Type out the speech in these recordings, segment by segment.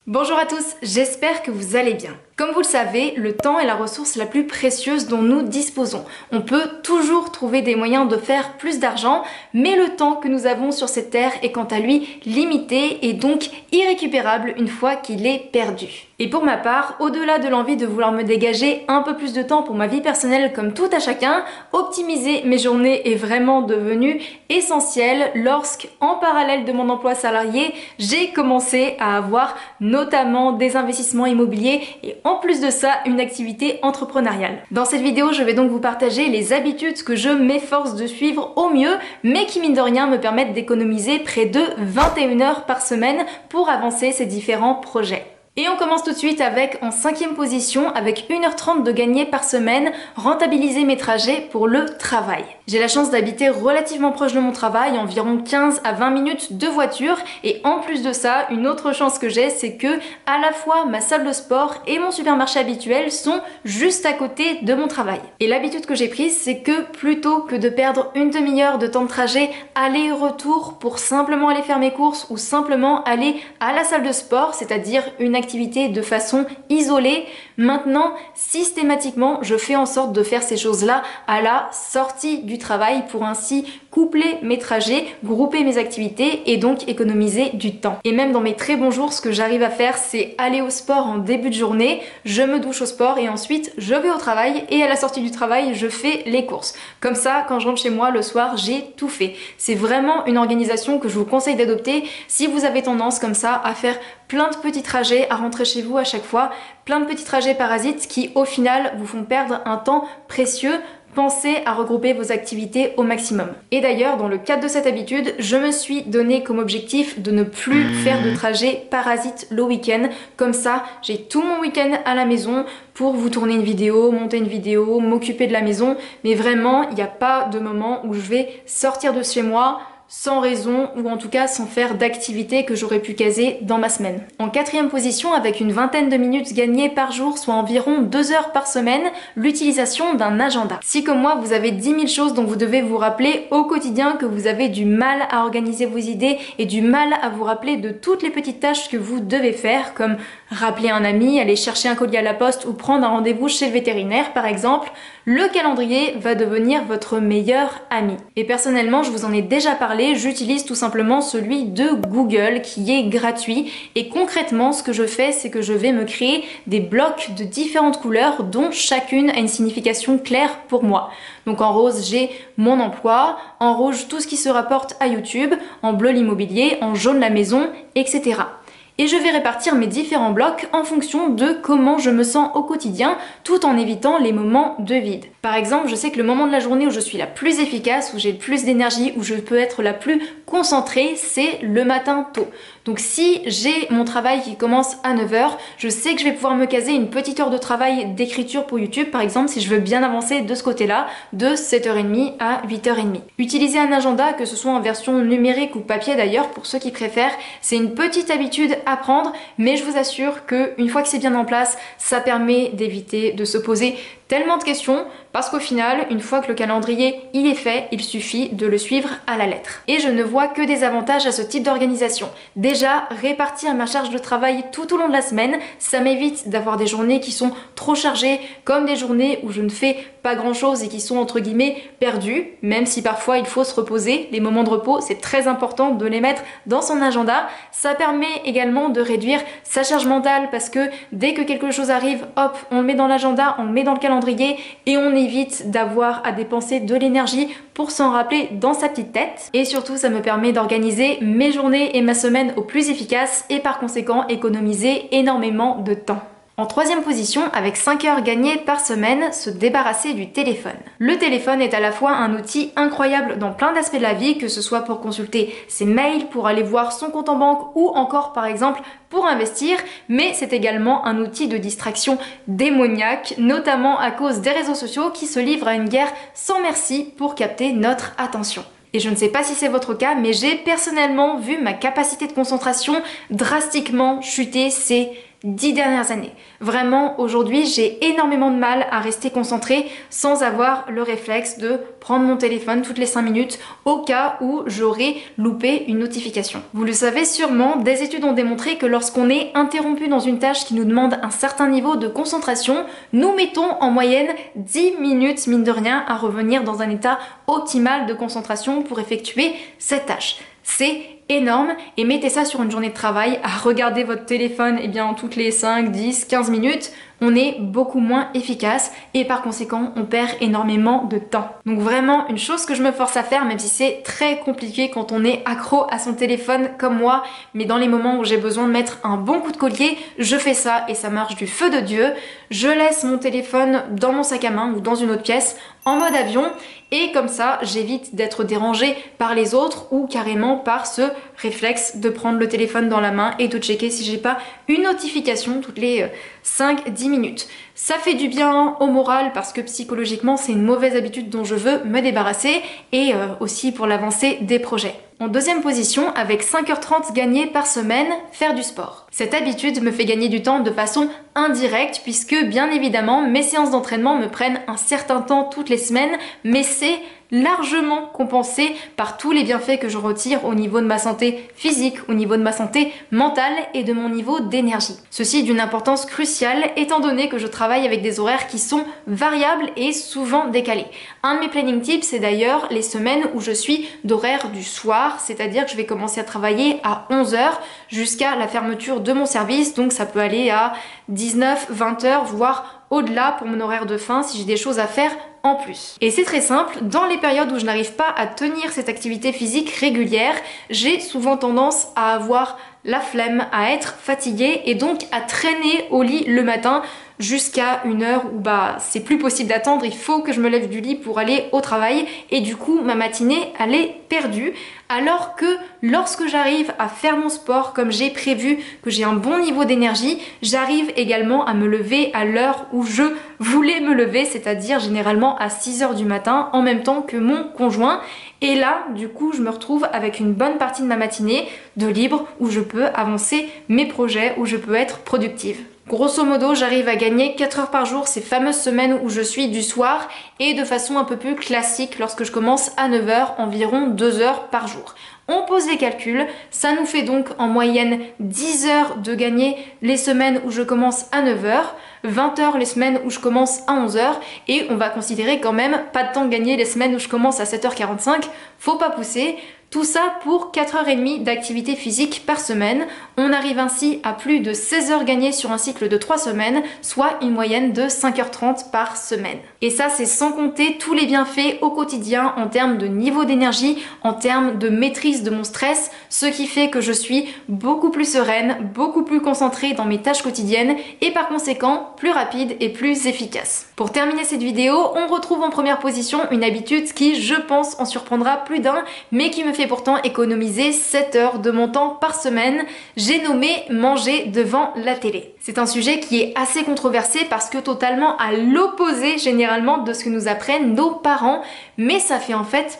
Bonjour à tous, j'espère que vous allez bien. Comme vous le savez, le temps est la ressource la plus précieuse dont nous disposons. On peut toujours trouver des moyens de faire plus d'argent, mais le temps que nous avons sur cette terre est quant à lui limité et donc irrécupérable une fois qu'il est perdu. Et pour ma part, au-delà de l'envie de vouloir me dégager un peu plus de temps pour ma vie personnelle comme tout à chacun, optimiser mes journées est vraiment devenu essentiel lorsque, en parallèle de mon emploi salarié, j'ai commencé à avoir notamment des investissements immobiliers et en plus de ça, une activité entrepreneuriale. Dans cette vidéo, je vais donc vous partager les habitudes que je m'efforce de suivre au mieux, mais qui mine de rien me permettent d'économiser près de 21 heures par semaine pour avancer ces différents projets. Et on commence tout de suite avec, en 5e position, avec 1h30 de gagné par semaine, rentabiliser mes trajets pour le travail. J'ai la chance d'habiter relativement proche de mon travail, environ 15 à 20 minutes de voiture, et en plus de ça, une autre chance que j'ai, c'est que à la fois ma salle de sport et mon supermarché habituel sont juste à côté de mon travail. Et l'habitude que j'ai prise, c'est que plutôt que de perdre une demi-heure de temps de trajet aller-retour pour simplement aller faire mes courses ou simplement aller à la salle de sport, c'est-à-dire une activité de façon isolée, maintenant systématiquement je fais en sorte de faire ces choses-là à la sortie du travail pour ainsi coupler mes trajets, grouper mes activités et donc économiser du temps. Et même dans mes très bons jours, ce que j'arrive à faire, c'est aller au sport en début de journée, je me douche au sport et ensuite je vais au travail et à la sortie du travail je fais les courses. Comme ça, quand je rentre chez moi le soir, j'ai tout fait. C'est vraiment une organisation que je vous conseille d'adopter si vous avez tendance comme ça à faire plein de petits trajets, à rentrer chez vous à chaque fois, plein de petits trajets parasites qui au final vous font perdre un temps précieux. Pensez à regrouper vos activités au maximum. Et d'ailleurs, dans le cadre de cette habitude, je me suis donné comme objectif de ne plus faire de trajets parasites le week-end. Comme ça, j'ai tout mon week-end à la maison pour vous tourner une vidéo, monter une vidéo, m'occuper de la maison. Mais vraiment, il n'y a pas de moment où je vais sortir de chez moi sans raison ou en tout cas sans faire d'activité que j'aurais pu caser dans ma semaine. En 4e position, avec une vingtaine de minutes gagnées par jour, soit environ 2 heures par semaine, l'utilisation d'un agenda. Si comme moi vous avez 10 000 choses dont vous devez vous rappeler au quotidien, que vous avez du mal à organiser vos idées et du mal à vous rappeler de toutes les petites tâches que vous devez faire, comme rappeler un ami, aller chercher un colis à la poste ou prendre un rendez-vous chez le vétérinaire par exemple, le calendrier va devenir votre meilleur ami. Et personnellement, je vous en ai déjà parlé, j'utilise tout simplement celui de Google qui est gratuit et concrètement ce que je fais, c'est que je vais me créer des blocs de différentes couleurs dont chacune a une signification claire pour moi. Donc en rose, j'ai mon emploi, en rouge, tout ce qui se rapporte à YouTube, en bleu, l'immobilier, en jaune, la maison, etc. Et je vais répartir mes différents blocs en fonction de comment je me sens au quotidien, tout en évitant les moments de vide. Par exemple, je sais que le moment de la journée où je suis la plus efficace, où j'ai le plus d'énergie, où je peux être la plus concentrée, c'est le matin tôt. Donc si j'ai mon travail qui commence à 9 h, je sais que je vais pouvoir me caser une petite heure de travail d'écriture pour YouTube, par exemple, si je veux bien avancer de ce côté-là, de 7h30 à 8h30. Utiliser un agenda, que ce soit en version numérique ou papier d'ailleurs, pour ceux qui préfèrent, c'est une petite habitude à prendre, mais je vous assure qu'une fois que c'est bien en place, ça permet d'éviter de se poser tellement de questions parce qu'au final, une fois que le calendrier il est fait, il suffit de le suivre à la lettre. Et je ne vois que des avantages à ce type d'organisation. Déjà, répartir ma charge de travail tout au long de la semaine, ça m'évite d'avoir des journées qui sont trop chargées, comme des journées où je ne fais pas grand chose et qui sont entre guillemets perdues, même si parfois il faut se reposer. Les moments de repos, c'est très important de les mettre dans son agenda. Ça permet également de réduire sa charge mentale parce que dès que quelque chose arrive, hop, on le met dans l'agenda, on le met dans le calendrier et on évite d'avoir à dépenser de l'énergie pour s'en rappeler dans sa petite tête. Et surtout, ça me permet d'organiser mes journées et ma semaine au plus efficace et par conséquent économiser énormément de temps. En 3e position, avec 5 heures gagnées par semaine, se débarrasser du téléphone. Le téléphone est à la fois un outil incroyable dans plein d'aspects de la vie, que ce soit pour consulter ses mails, pour aller voir son compte en banque ou encore par exemple pour investir, mais c'est également un outil de distraction démoniaque, notamment à cause des réseaux sociaux qui se livrent à une guerre sans merci pour capter notre attention. Et je ne sais pas si c'est votre cas, mais j'ai personnellement vu ma capacité de concentration drastiquement chuter ces 10 dernières années. Vraiment, aujourd'hui, j'ai énormément de mal à rester concentrée sans avoir le réflexe de prendre mon téléphone toutes les 5 minutes au cas où j'aurais loupé une notification. Vous le savez sûrement, des études ont démontré que lorsqu'on est interrompu dans une tâche qui nous demande un certain niveau de concentration, nous mettons en moyenne 10 minutes, mine de rien, à revenir dans un état optimal de concentration pour effectuer cette tâche. C'est énorme et mettez ça sur une journée de travail à regarder votre téléphone toutes les 5, 10, 15 minutes. On est beaucoup moins efficace et par conséquent on perd énormément de temps. Donc vraiment une chose que je me force à faire, même si c'est très compliqué quand on est accro à son téléphone comme moi, mais dans les moments où j'ai besoin de mettre un bon coup de collier, je fais ça et ça marche du feu de Dieu. Je laisse mon téléphone dans mon sac à main ou dans une autre pièce en mode avion et comme ça j'évite d'être dérangée par les autres ou carrément par ce réflexe de prendre le téléphone dans la main et de checker si j'ai pas une notification toutes les 5-10 minutes. Ça fait du bien au moral parce que psychologiquement c'est une mauvaise habitude dont je veux me débarrasser et aussi pour l'avancée des projets. En deuxième position, avec 5h30 gagnées par semaine, faire du sport. Cette habitude me fait gagner du temps de façon indirecte puisque bien évidemment mes séances d'entraînement me prennent un certain temps toutes les semaines, mais c'est largement compensé par tous les bienfaits que je retire au niveau de ma santé physique, au niveau de ma santé mentale et de mon niveau d'énergie. Ceci est d'une importance cruciale étant donné que je travaille avec des horaires qui sont variables et souvent décalés. Un de mes planning tips, c'est d'ailleurs les semaines où je suis d'horaire du soir, c'est-à-dire que je vais commencer à travailler à 11h jusqu'à la fermeture de mon service, donc ça peut aller à 19, 20h, voire au-delà pour mon horaire de fin si j'ai des choses à faire en plus. Et c'est très simple, dans les périodes où je n'arrive pas à tenir cette activité physique régulière, j'ai souvent tendance à avoir la flemme, à être fatiguée et donc à traîner au lit le matin jusqu'à une heure où c'est plus possible d'attendre, il faut que je me lève du lit pour aller au travail et du coup ma matinée elle est perdue. Alors que lorsque j'arrive à faire mon sport comme j'ai prévu, que j'ai un bon niveau d'énergie, j'arrive également à me lever à l'heure où je voulais me lever, c'est-à-dire généralement à 6h du matin en même temps que mon conjoint. Et là, du coup, je me retrouve avec une bonne partie de ma matinée de libre où je peux avancer mes projets, où je peux être productive. Grosso modo, j'arrive à gagner 4 heures par jour ces fameuses semaines où je suis du soir et de façon un peu plus classique lorsque je commence à 9h, environ 2 heures par jour. On pose les calculs, ça nous fait donc en moyenne 10 heures de gagner les semaines où je commence à 9h, 20 heures les semaines où je commence à 11h et on va considérer quand même pas de temps gagné les semaines où je commence à 7h45, faut pas pousser. Tout ça pour 4h30 d'activité physique par semaine. On arrive ainsi à plus de 16 heures gagnées sur un cycle de 3 semaines, soit une moyenne de 5h30 par semaine. Et ça, c'est sans compter tous les bienfaits au quotidien en termes de niveau d'énergie, en termes de maîtrise de mon stress, ce qui fait que je suis beaucoup plus sereine, beaucoup plus concentrée dans mes tâches quotidiennes et par conséquent plus rapide et plus efficace. Pour terminer cette vidéo, on retrouve en première position une habitude qui, je pense, en surprendra plus d'un, mais qui me fait pourtant économiser 7 heures de mon temps par semaine. J'ai nommé manger devant la télé. C'est un sujet qui est assez controversé parce que totalement à l'opposé généralement de ce que nous apprennent nos parents, mais ça fait en fait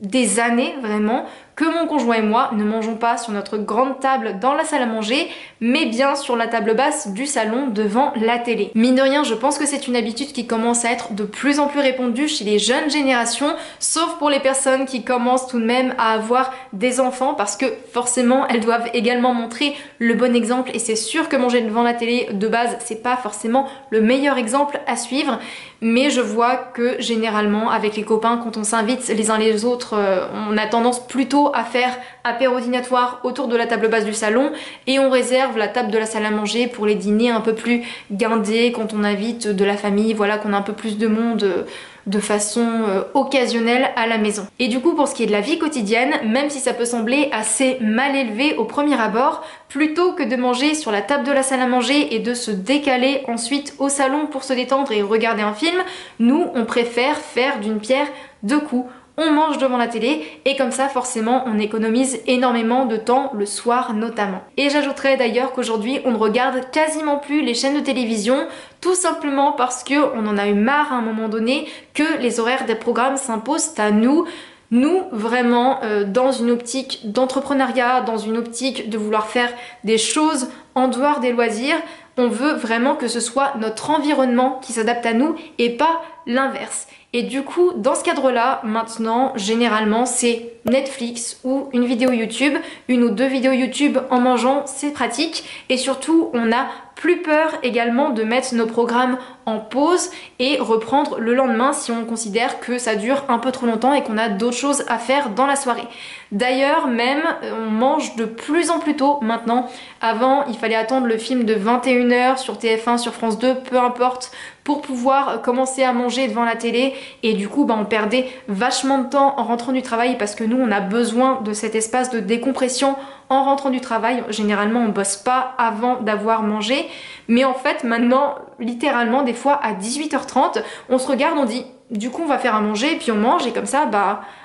des années vraiment que mon conjoint et moi ne mangeons pas sur notre grande table dans la salle à manger, mais bien sur la table basse du salon devant la télé. Mine de rien, je pense que c'est une habitude qui commence à être de plus en plus répandue chez les jeunes générations, sauf pour les personnes qui commencent tout de même à avoir des enfants, parce que forcément elles doivent également montrer le bon exemple, et c'est sûr que manger devant la télé de base c'est pas forcément le meilleur exemple à suivre, mais je vois que généralement avec les copains quand on s'invite les uns les autres, on a tendance plutôt à faire apéro dînatoire autour de la table basse du salon et on réserve la table de la salle à manger pour les dîners un peu plus guindés quand on invite de la famille, voilà, qu'on a un peu plus de monde de façon occasionnelle à la maison. Et du coup pour ce qui est de la vie quotidienne, même si ça peut sembler assez mal élevé au premier abord, plutôt que de manger sur la table de la salle à manger et de se décaler ensuite au salon pour se détendre et regarder un film, nous on préfère faire d'une pierre deux coups. On mange devant la télé et comme ça forcément on économise énormément de temps le soir notamment. Et j'ajouterais d'ailleurs qu'aujourd'hui on ne regarde quasiment plus les chaînes de télévision tout simplement parce qu'on en a eu marre à un moment donné que les horaires des programmes s'imposent à nous. Nous, vraiment, dans une optique d'entrepreneuriat, dans une optique de vouloir faire des choses en dehors des loisirs, on veut vraiment que ce soit notre environnement qui s'adapte à nous et pas l'inverse. Et du coup, dans ce cadre-là, maintenant, généralement, c'est Netflix ou une vidéo YouTube, une ou deux vidéos YouTube en mangeant, c'est pratique. Et surtout, on n'a plus peur également de mettre nos programmes en pause et reprendre le lendemain si on considère que ça dure un peu trop longtemps et qu'on a d'autres choses à faire dans la soirée. D'ailleurs, même, on mange de plus en plus tôt maintenant. Avant, il fallait attendre le film de 21h sur TF1, sur France 2, peu importe, pour pouvoir commencer à manger devant la télé. Et du coup, on perdait vachement de temps en rentrant du travail parce que nous, on a besoin de cet espace de décompression en rentrant du travail. Généralement, on bosse pas avant d'avoir mangé. Mais en fait, maintenant, littéralement, des fois, à 18h30, on se regarde, on dit, du coup, on va faire à manger, puis on mange. Et comme ça,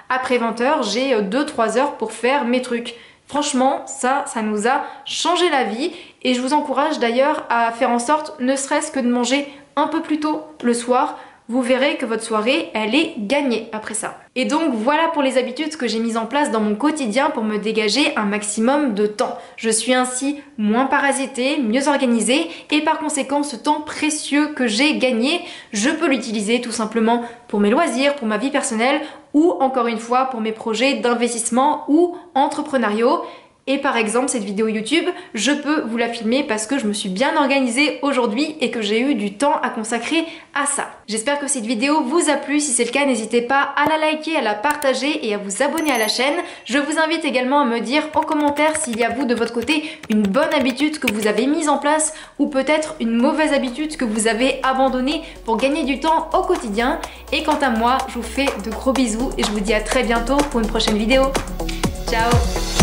après 20h, j'ai 2-3 heures pour faire mes trucs. Franchement, ça nous a changé la vie. Et je vous encourage d'ailleurs à faire en sorte, ne serait-ce que de manger un peu plus tôt le soir. Vous verrez que votre soirée, elle est gagnée après ça. Et donc voilà pour les habitudes que j'ai mises en place dans mon quotidien pour me dégager un maximum de temps. Je suis ainsi moins parasitée, mieux organisée et par conséquent ce temps précieux que j'ai gagné, je peux l'utiliser tout simplement pour mes loisirs, pour ma vie personnelle ou encore une fois pour mes projets d'investissement ou entrepreneuriaux. Et par exemple, cette vidéo YouTube, je peux vous la filmer parce que je me suis bien organisée aujourd'hui et que j'ai eu du temps à consacrer à ça. J'espère que cette vidéo vous a plu. Si c'est le cas, n'hésitez pas à la liker, à la partager et à vous abonner à la chaîne. Je vous invite également à me dire en commentaire s'il y a vous de votre côté une bonne habitude que vous avez mise en place ou peut-être une mauvaise habitude que vous avez abandonnée pour gagner du temps au quotidien. Et quant à moi, je vous fais de gros bisous et je vous dis à très bientôt pour une prochaine vidéo. Ciao!